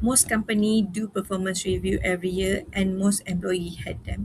Most companies do performance review every year and most employees had them.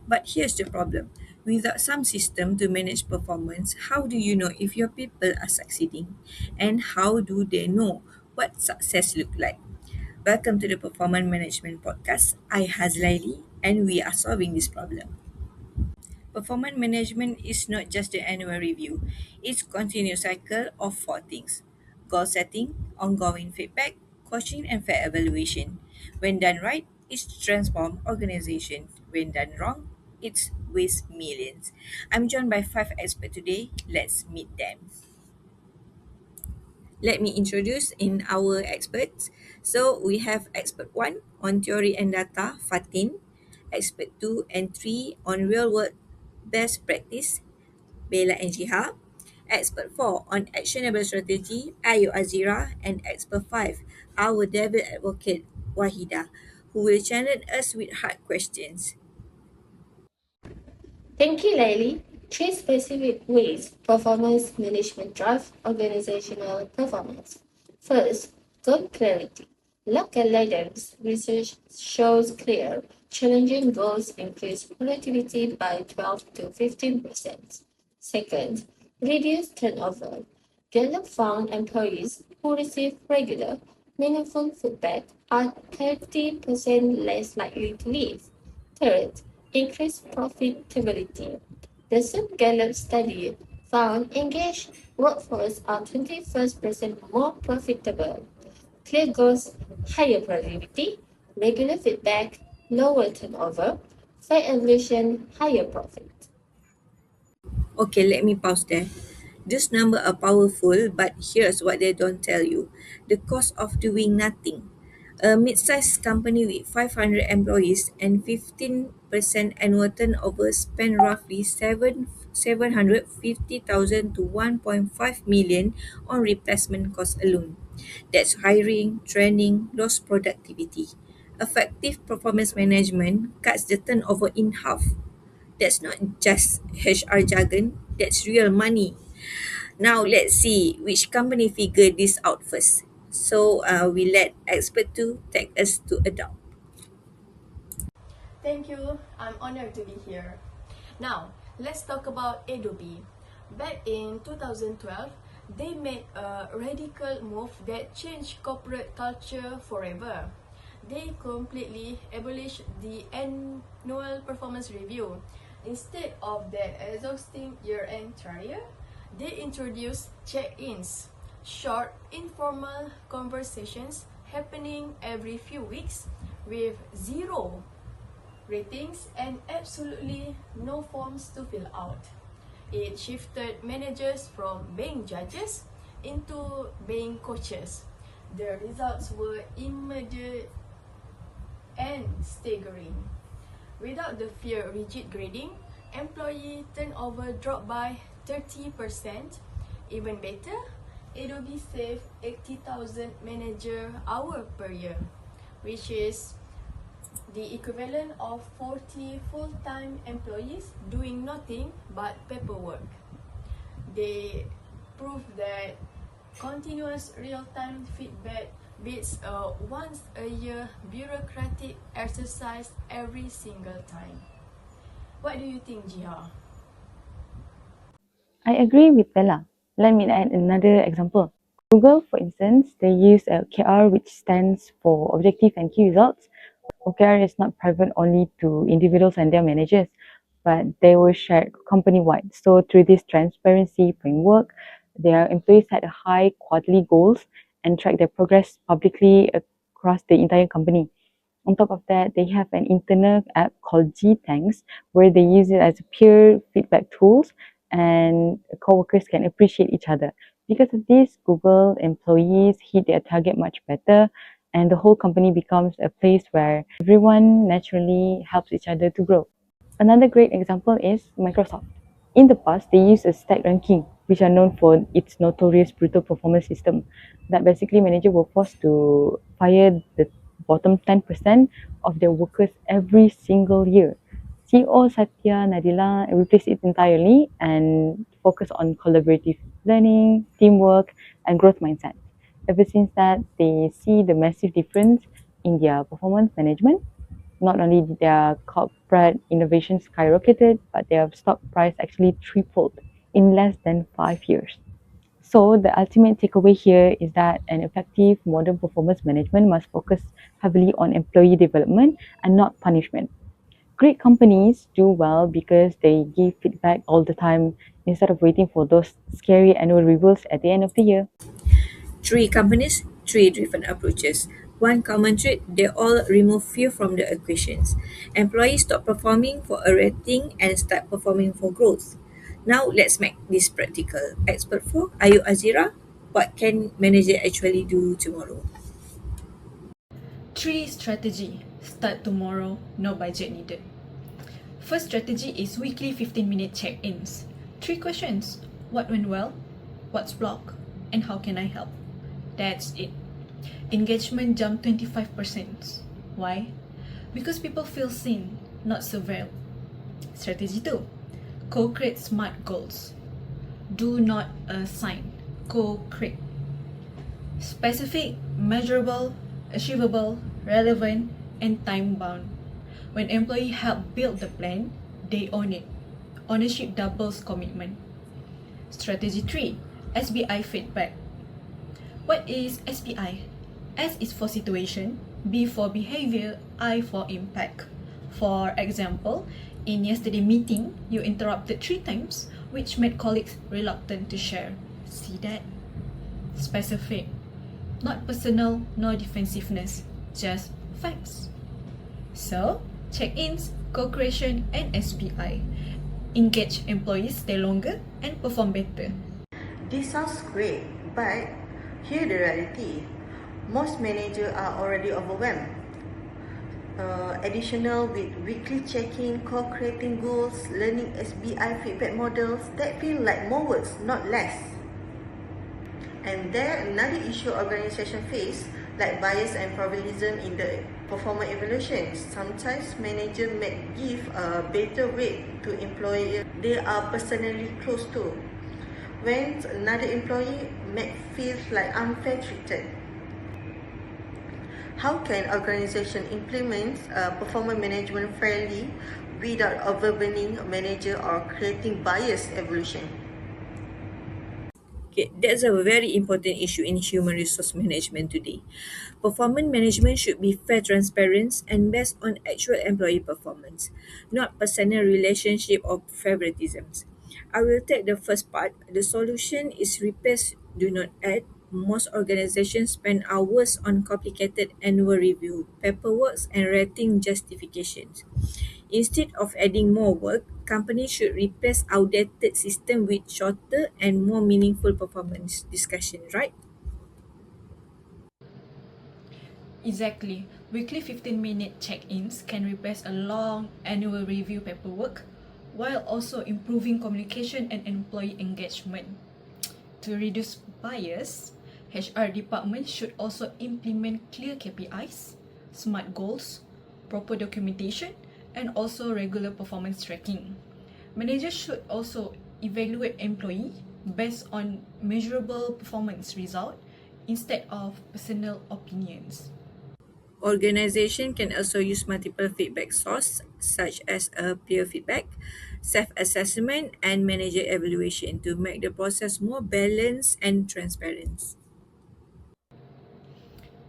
But here's the problem. Without some system to manage performance, how do you know if your people are succeeding? And how do they know what success look like? Welcome to the Performance Management Podcast. I Hazlaili and we are solving this problem. Performance management is not just the annual review, it's continuous cycle of four things: goal setting, ongoing feedback, coaching, and fair evaluation. When done right, it's transform organization. When done wrong, it's waste millions. I'm joined by five experts today. Let's meet them. Let me introduce in our experts. So we have expert 1 on theory and data, Fatin. Expert 2 and 3 on real world best practice, Bella and Najihah. Expert 4 on actionable strategy, Azyra. And expert 5, our devil advocate, Wahida, who will challenge us with hard questions. Thank you, Laili. Three specific ways performance management drive organizational performance. First, goal clarity. Look at Leiden's research shows clear, challenging goals increase productivity by 12 to 15%. Second, reduce turnover. Gallup found employees who receive regular, meaningful feedback are 30% less likely to leave. Third, increase profitability. The same Gallup study found engaged workforce are 21% more profitable. Clear goals, higher productivity, regular feedback, lower turnover, fair evaluation, higher profit. Okay, let me pause there. These numbers are powerful, but here's what they don't tell you: the cost of doing nothing. A mid-sized company with 500 employees and 15% annual turnover spend roughly 750,000 to 1.5 million on replacement costs alone. That's hiring, training, lost productivity. Effective performance management cuts the turnover in half. That's not just HR jargon, that's real money. Now let's see which company figure this out first. So we let expert two take us to adopt. Thank you. I'm honored to be here. Now, let's talk about Adobe. Back in 2012, they made a radical move that changed corporate culture forever. They completely abolished the annual performance review. Instead of that exhausting year-end trial, they introduced check-ins, short, informal conversations happening every few weeks with zero ratings and absolutely no forms to fill out. It shifted managers from being judges into being coaches. The results were immediate and staggering. Without the fear rigid grading, employee turnover dropped by 30%. Even better, Adobe saved 80,000 manager hours per year, which is the equivalent of 40 full-time employees doing nothing but paperwork. They prove that continuous real-time feedback beats a once-a-year bureaucratic exercise every single time. What do you think, Jia? I agree with Bella. Let me add another example. Google, for instance, they use OKR, which stands for Objective and Key Results. OKR is not private only to individuals and their managers, but they were shared company-wide. So through this transparency framework, their employees had high quarterly goals and track their progress publicly across the entire company. On top of that, they have an internal app called G-Thanks where they use it as peer feedback tools and co-workers can appreciate each other. Because of this, Google employees hit their target much better and the whole company becomes a place where everyone naturally helps each other to grow. Another great example is Microsoft. In the past, they used a stack ranking, which are known for its notorious brutal performance system. That basically managers were forced to fire the bottom 10% of their workers every single year. CEO Satya Nadella replaced it entirely and focused on collaborative learning, teamwork, and growth mindset. Ever since that, they see the massive difference in their performance management. Not only did their corporate innovation skyrocketed, but their stock price actually tripled in less than 5 years. So the ultimate takeaway here is that an effective modern performance management must focus heavily on employee development and not punishment. Great companies do well because they give feedback all the time instead of waiting for those scary annual reviews at the end of the year. Three companies, three different approaches. One common trait, they all remove fear from the equations. Employees stop performing for a rating and start performing for growth. Now let's make this practical. Expert 4, are you Azyra? What can manager actually do tomorrow? 3 strategy. Start tomorrow, no budget needed. First strategy is weekly 15-minute check-ins. 3 questions. What went well? What's blocked? And how can I help? That's it. Engagement jumped 25%. Why? Because people feel seen, not surveilled. Strategy 2. Co-create smart goals. Do not assign. Co-create. Specific, measurable, achievable, relevant, and time-bound. When employees help build the plan, they own it. Ownership doubles commitment. Strategy 3. SBI feedback. What is SBI? S is for situation, B for behavior, I for impact. For example, in yesterday's meeting, you interrupted 3 times, which made colleagues reluctant to share. See that? Specific. Not personal, no defensiveness, just facts. So, check-ins, co-creation, and SBI. Engage employees stay longer and perform better. This sounds great, but here the reality. Most managers are already overwhelmed. Additional with weekly checking, co-creating goals, learning SBI feedback models, that feel like more works, not less. And there another issue organization face, like bias and favoritism in the performance evaluation. Sometimes managers may give a better weight to employees they are personally close to, when another employee may feel like unfair treated. How can organization implement performance management fairly without overburdening a manager or creating biased evolution? Okay, that's a very important issue in human resource management today. Performance management should be fair, transparent, and based on actual employee performance, not personal relationship or favoritisms. I will take the first part. The solution is replace, do not add. Most organizations spend hours on complicated annual review, paperwork, and rating justifications. Instead of adding more work, companies should replace outdated system with shorter and more meaningful performance discussion, right? Exactly. Weekly 15-minute check-ins can replace a long annual review paperwork while also improving communication and employee engagement. To reduce bias, HR department should also implement clear KPIs, smart goals, proper documentation, and also regular performance tracking. Managers should also evaluate employee based on measurable performance result instead of personal opinions. Organization can also use multiple feedback sources such as a peer feedback, self-assessment, and manager evaluation to make the process more balanced and transparent.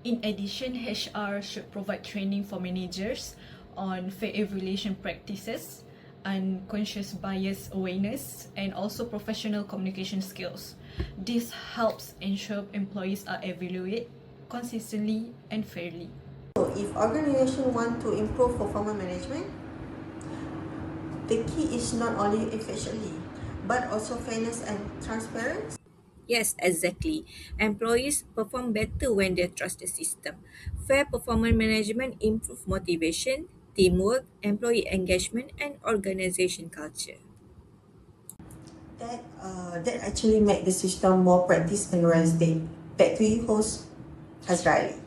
In addition, HR should provide training for managers on fair evaluation practices, unconscious bias awareness, and also professional communication skills. This helps ensure employees are evaluated consistently and fairly. So if organization want to improve performance management, the key is not only efficiently, but also fairness and transparency. Yes, exactly. Employees perform better when they trust the system. Fair performance management improves motivation, teamwork, employee engagement, and organization culture. That actually make the system more practice and realistic. Back to you, host Hazlaili.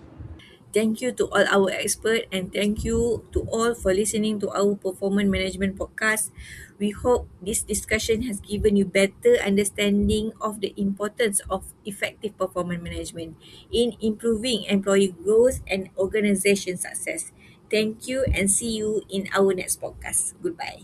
Thank you to all our experts and thank you to all for listening to our performance management podcast. We hope this discussion has given you better understanding of the importance of effective performance management in improving employee growth and organization success. Thank you and see you in our next podcast. Goodbye.